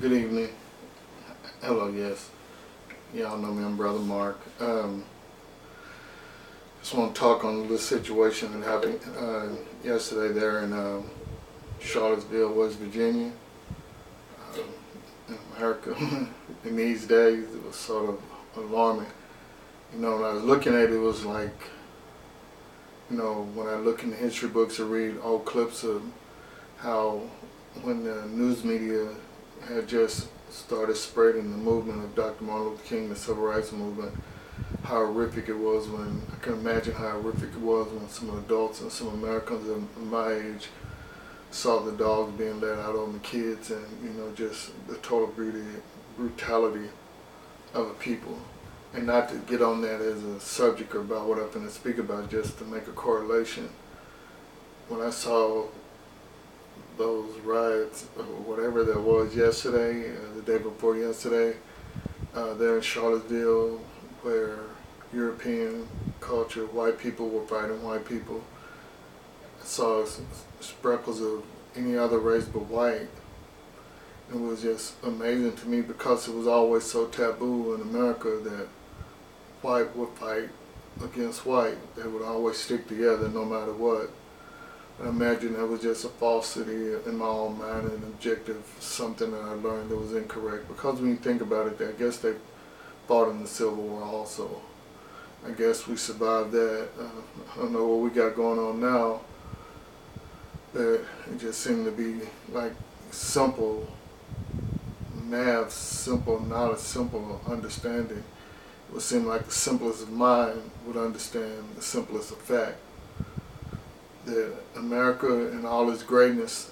Good evening. Hello, yes. Y'all know me, I'm Brother Mark. Just want to talk on this situation that happened yesterday there in Charlottesville, West Virginia. In America, in these days, it was sort of alarming. When I was looking at it, it was like, when I look in the history books or read old clips of how when the news media had just started spreading the movement of Dr. Martin Luther King, the Civil Rights Movement, how horrific it was I can imagine how horrific it was when some adults and some Americans of my age saw the dogs being let out on the kids and, just the total brutality of a people. And not to get on that as a subject or about what I'm going to speak about, just to make a correlation. When I saw those riots, or whatever that was yesterday, the day before yesterday, there in Charlottesville, where European culture, white people were fighting white people. I saw speckles of any other race but white. It was just amazing to me because it was always so taboo in America that white would fight against white. They would always stick together no matter what. I imagine that was just a falsity in my own mind, an objective, something that I learned that was incorrect. Because when you think about it, I guess they fought in the Civil War also. I guess we survived that. I don't know what we got going on now, but it just seemed to be like simple math, simple knowledge, simple understanding. It would seem like the simplest of mind would understand the simplest of fact. That America and all its greatness,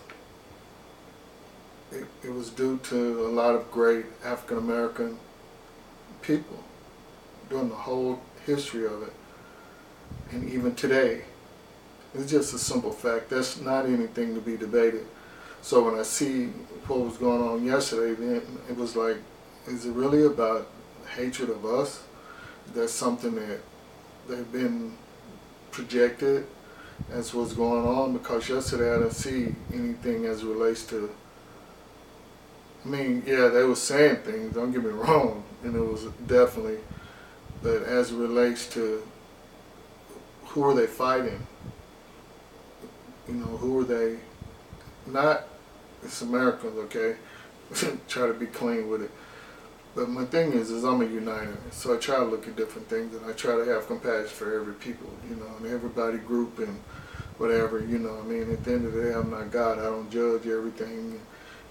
it was due to a lot of great African American people during the whole history of it. And even today, it's just a simple fact. That's not anything to be debated. So when I see what was going on yesterday, then it was like, is it really about hatred of us? That's something that they've been projected as what's going on, because yesterday I didn't see anything as it relates to, they were saying things, don't get me wrong, and it was definitely, but as it relates to who are they fighting, who are they, not, it's Americans, okay, try to be clean with it. But my thing is I'm a uniter, so I try to look at different things, and I try to have compassion for every people, and everybody group and whatever, At the end of the day, I'm not God. I don't judge everything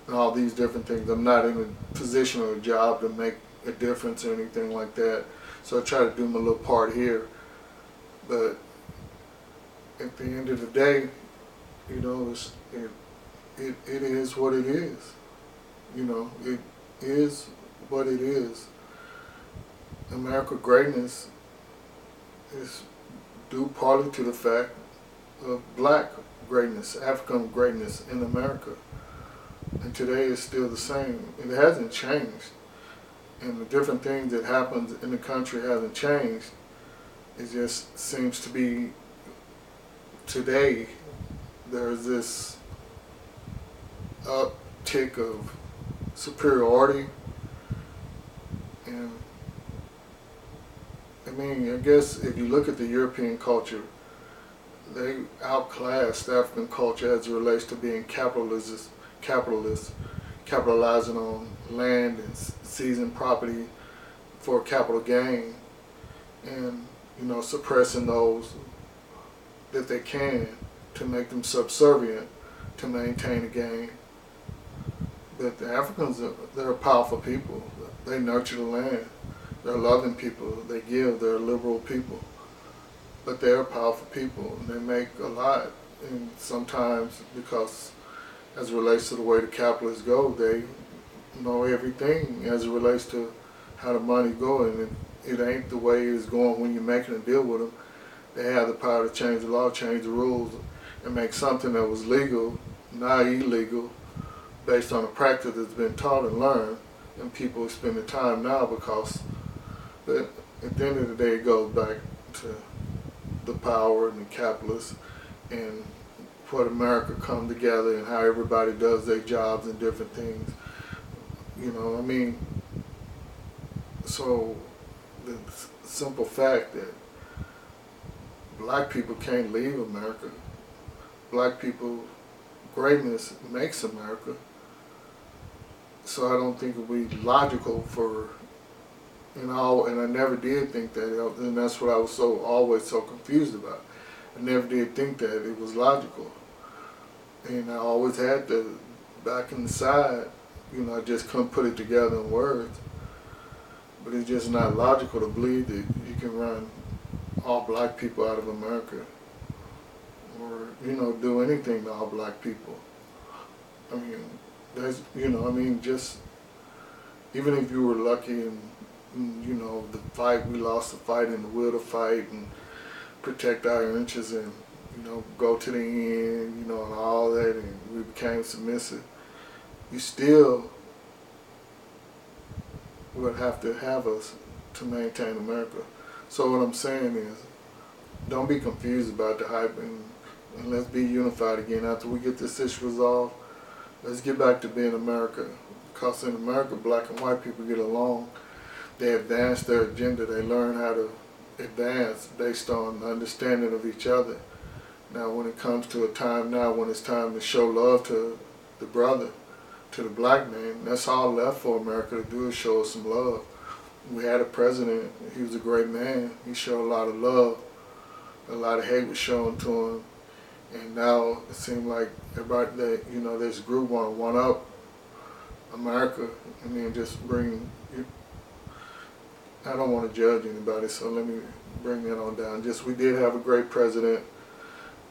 and all these different things. I'm not in a position or a job to make a difference or anything like that. So I try to do my little part here. But at the end of the day, it is what it is. It is what it is. America's greatness is due partly to the fact of black greatness, African greatness in America. And today is still the same. It hasn't changed. And the different things that happens in the country hasn't changed. It just seems to be today there's this uptick of superiority. And I guess if you look at the European culture, they outclassed African culture as it relates to being capitalists, capitalizing on land and seizing property for capital gain, and suppressing those that they can to make them subservient to maintain a gain. But the Africans, they're a powerful people. They nurture the land. They're loving people. They give. They're liberal people. But they're powerful people, and they make a lot. And sometimes, because as it relates to the way the capitalists go, they know everything as it relates to how the money goes. And it ain't the way it's going when you're making a deal with them. They have the power to change the law, change the rules, and make something that was legal, not illegal, based on a practice that's been taught and learned. And people are spending time now because at the end of the day, it goes back to the power and the capitalists and what America come together and how everybody does their jobs and different things. You know, I mean, so the simple fact that black people can't leave America, black people, greatness makes America. So I don't think it would be logical for, and I never did think that, and that's what I was always so confused about. I never did think that it was logical, and I always had to, back inside, you know, I just couldn't put it together in words. But it's just not logical to believe that you can run all black people out of America, or, you know, do anything to all black people. I mean, that's, you know, I mean, just, even if you were lucky and you know, the fight, we lost the fight and the will to fight and protect our interests and, you know, go to the end, you know, and all that, and we became submissive, you still would have to have us to maintain America. So what I'm saying is, don't be confused about the hype, and let's be unified again. After we get this issue resolved, let's get back to being America. Because in America, black and white people get along. They advance their agenda. They learn how to advance based on understanding of each other. Now, when it comes to a time now when it's time to show love to the brother, to the black man, that's all left for America to do, is show us some love. We had a president. He was a great man. He showed a lot of love. A lot of hate was shown to him. And now it seems like everybody, that, you know, this group want to one-up America and then just bring, I don't want to judge anybody, so let me bring that on down. Just, we did have a great president,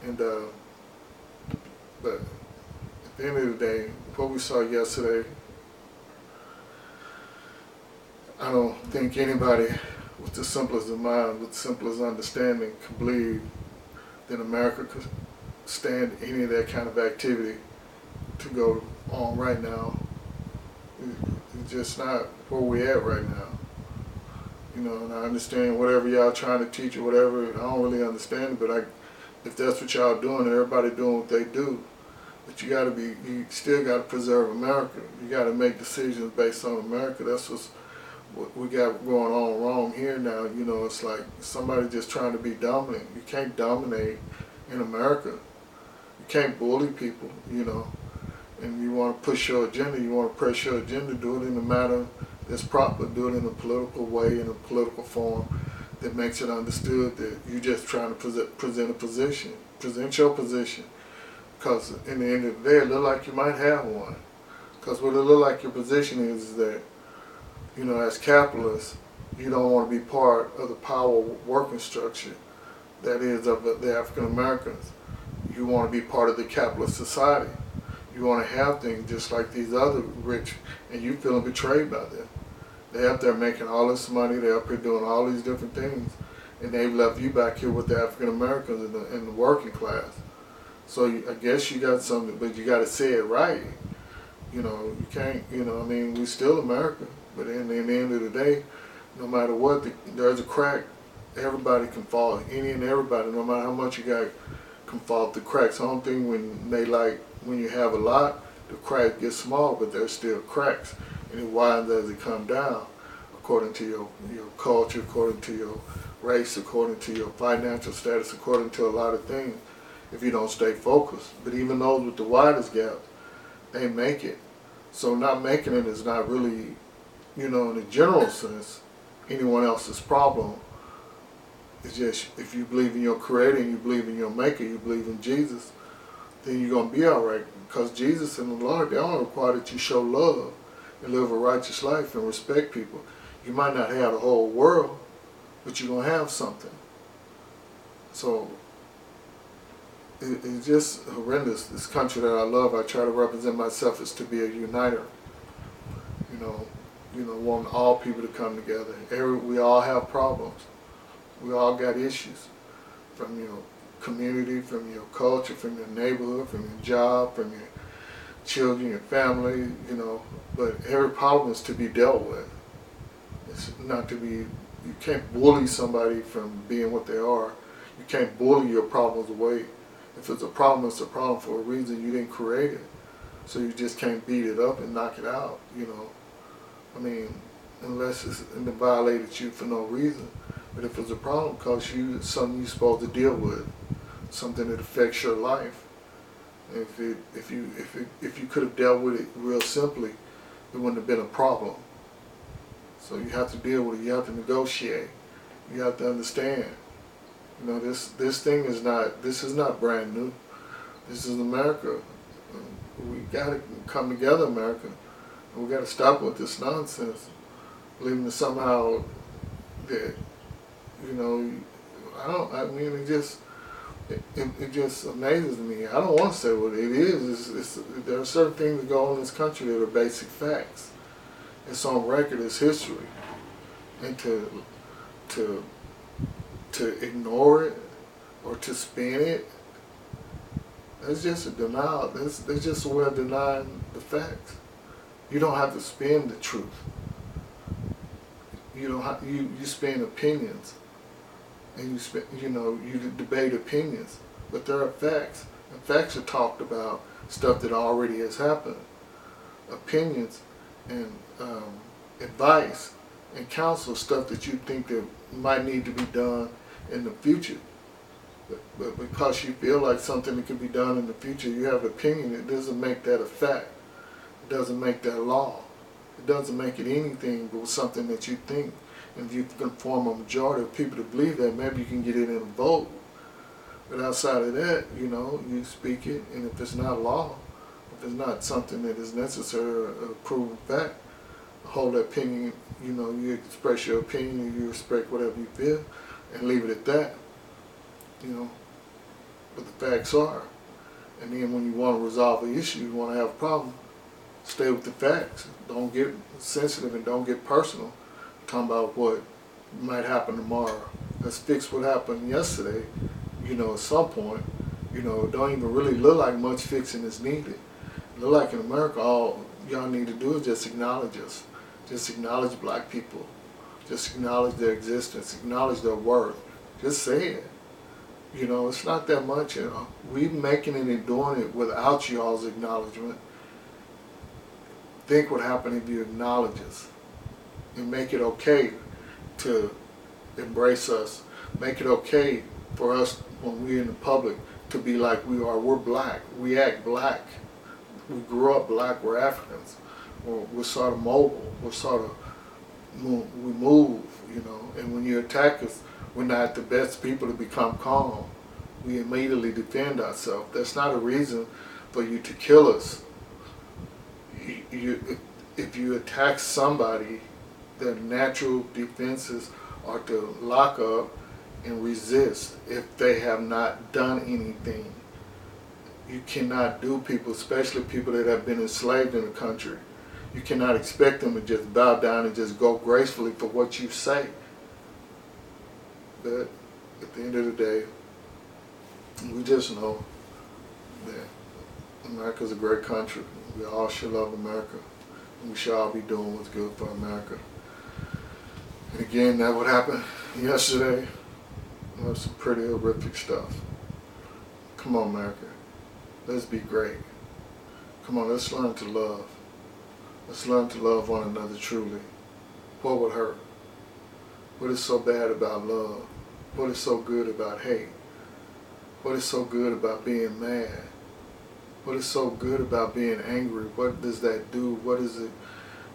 and but at the end of the day, what we saw yesterday, I don't think anybody with the simplest of mind, with the simplest understanding, could believe that America could stand any of that kind of activity to go on right now. It's just not where we're at right now. You know, and I understand whatever y'all trying to teach or whatever, I don't really understand it, but if that's what y'all doing, and everybody doing what they do, but you still gotta preserve America. You gotta make decisions based on America. That's what we got going on wrong here now. You know, it's like somebody just trying to be dominant. You can't dominate in America. You can't bully people, you know. And you want to push your agenda, you want to press your agenda, do it in a manner that's proper, do it in a political way, in a political form that makes it understood that you're just trying to present a position, present your position. Because in the end of the day, it look like you might have one. Because what it look like your position is that, you know, as capitalists, you don't want to be part of the power working structure that is of the African Americans. You want to be part of the capitalist society. You want to have things just like these other rich, and you feeling betrayed by them. They're up there making all this money, they're up here doing all these different things, and they've left you back here with the African Americans in the working class. So I guess you got something, but you got to say it right. You know, you can't, you know, I mean, we still America, but in the end of the day, no matter what, there's a crack, everybody can fall, any and everybody, no matter how much you got, can fall through cracks. I don't think when you have a lot, the crack gets small, but there's still cracks, and it widens as it comes down, according to your culture, according to your race, according to your financial status, according to a lot of things, if you don't stay focused. But even those with the widest gap, they make it. So not making it is not really, you know, in the general sense, anyone else's problem. It's just, if you believe in your creator, and you believe in your maker, you believe in Jesus, then you're going to be all right. Because Jesus and the Lord, they only require that you show love and live a righteous life and respect people. You might not have the whole world, but you're going to have something. So it's just horrendous. This country that I love, I try to represent myself as to be a uniter. You know, wanting all people to come together. We all have problems. We all got issues, from your community, from your culture, from your neighborhood, from your job, from your children, your family, you know. But every problem is to be dealt with. It's not to be, you can't bully somebody from being what they are. You can't bully your problems away. If it's a problem for a reason. You didn't create it. So you just can't beat it up and knock it out, you know. I mean, unless it's violated you for no reason. But if it's a problem because it's something you're supposed to deal with, something that affects your life, if you could have dealt with it real simply, it wouldn't have been a problem. So you have to deal with it. You have to negotiate. You have to understand. You know, this thing is not. This is not brand new. This is America. We got to come together, America. And we got to stop with this nonsense, believing that somehow that, you know, I mean, it just amazes me. I don't want to say what it is. There are certain things that go on in this country that are basic facts. It's on record. It's history, and to ignore it or to spin it, that's just a denial. That's just a way of denying the facts. You don't have to spin the truth. You don't have, you spin opinions, and you debate opinions, but there are facts, and facts are talked about stuff that already has happened. Opinions and advice and counsel, stuff that you think that might need to be done in the future. But because you feel like something that can be done in the future, you have an opinion, it doesn't make that a fact. It doesn't make that law. It doesn't make it anything but something that you think. And if you can form a majority of people to believe that, maybe you can get it in a vote. But outside of that, you speak it, and if it's not law, if it's not something that is necessary or a proven fact, hold that opinion, you express your opinion, and you respect whatever you feel, and leave it at that. But the facts are. And then when you want to resolve an issue, you want to have a problem, stay with the facts. Don't get sensitive and don't get personal. Talking about what might happen tomorrow. Let's fix what happened yesterday, at some point. It don't even really look like much fixing is needed. It look like in America, all y'all need to do is just acknowledge us. Just acknowledge black people. Just acknowledge their existence. Acknowledge their worth. Just say it. It's not that much. We making it and doing it without y'all's acknowledgement. Think what happened if you acknowledge us and make it okay to embrace us. Make it okay for us when we're in the public to be like we are. We're black. We act black. We grew up black. We're Africans. We're sort of mobile. We move, And when you attack us, we're not the best people to become calm. We immediately defend ourselves. That's not a reason for you to kill us. If you attack somebody, their natural defenses are to lock up and resist if they have not done anything. You cannot do people, especially people that have been enslaved in the country. You cannot expect them to just bow down and just go gracefully for what you say. But at the end of the day, we just know that America's a great country. We all should love America. And we should all be doing what's good for America. And again, that what happened yesterday was some pretty horrific stuff. Come on, America. Let's be great. Come on, let's learn to love. Let's learn to love one another truly. What would hurt? What is so bad about love? What is so good about hate? What is so good about being mad? What is so good about being angry? What does that do? What does it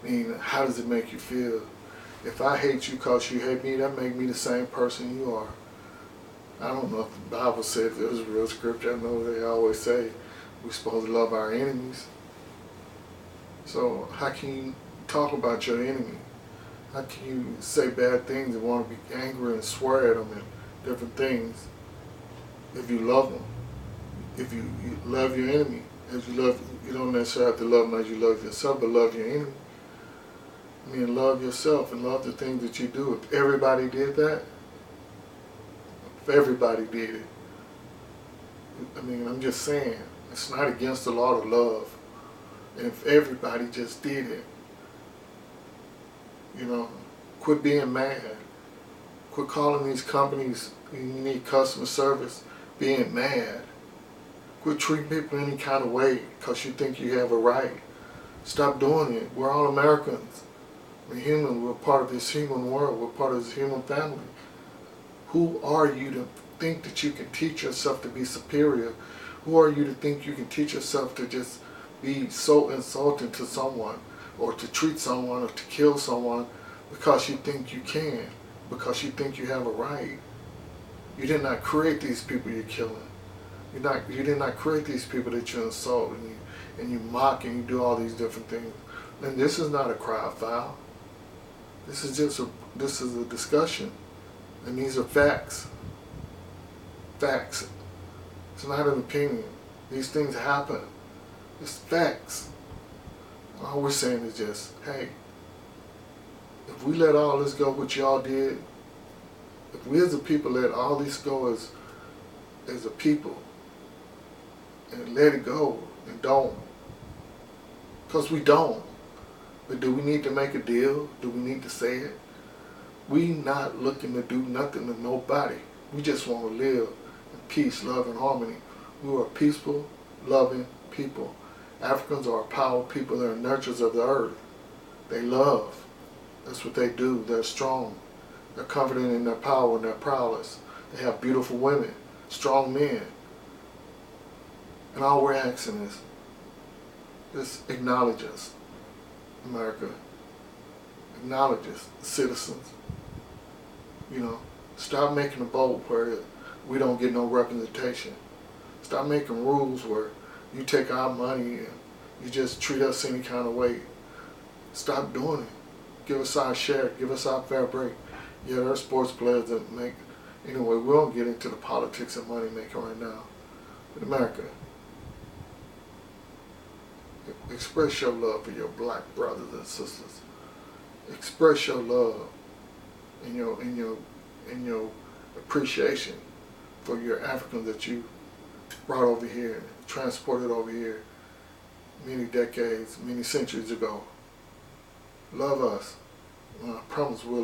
mean? How does it make you feel? If I hate you because you hate me, that makes me the same person you are. I don't know if the Bible says it was a real scripture. I know they always say we're supposed to love our enemies. So how can you talk about your enemy? How can you say bad things and want to be angry and swear at them and different things if you love them? If you love your enemy, you don't necessarily have to love them as you love yourself, but love your enemy. I mean, love yourself and love the things that you do. If everybody did that, if everybody did it, I mean, I'm just saying, it's not against the law to love. And if everybody just did it, quit being mad. Quit calling these companies you need customer service being mad. Quit treating people any kind of way because you think you have a right. Stop doing it. We're all Americans. We're human. We're part of this human world. We're part of this human family. Who are you to think that you can teach yourself to be superior? Who are you to think you can teach yourself to just be so insulting to someone, or to treat someone, or to kill someone because you think you can, because you think you have a right? You did not create these people you're killing. You did not create these people that you insult and you mock and you do all these different things. And this is not a cry foul. This is a discussion, and these are facts. Facts. It's not an opinion. These things happen. It's facts. All we're saying is just, hey, if we let all this go, what y'all did, if we as a people let all this go as a people, and let it go, and don't, because we don't. But do we need to make a deal? Do we need to say it? We not looking to do nothing to nobody. We just want to live in peace, love, and harmony. We are peaceful, loving people. Africans are a powerful people. They're nurturers of the earth. They love. That's what they do. They're strong. They're confident in their power and their prowess. They have beautiful women, strong men. And all we're asking is, just acknowledge us, America. Acknowledge us, citizens. You know, stop making a vote where we don't get no representation. Stop making rules where you take our money and you just treat us any kind of way. Stop doing it. Give us our share. Give us our fair break. Yeah, there are sports players that make... Anyway, we won't get into the politics and money making right now. But America, express your love for your black brothers and sisters. Express your love and your appreciation for your Africans that you brought over here, transported over here many decades, many centuries ago. Love us. I promise we'll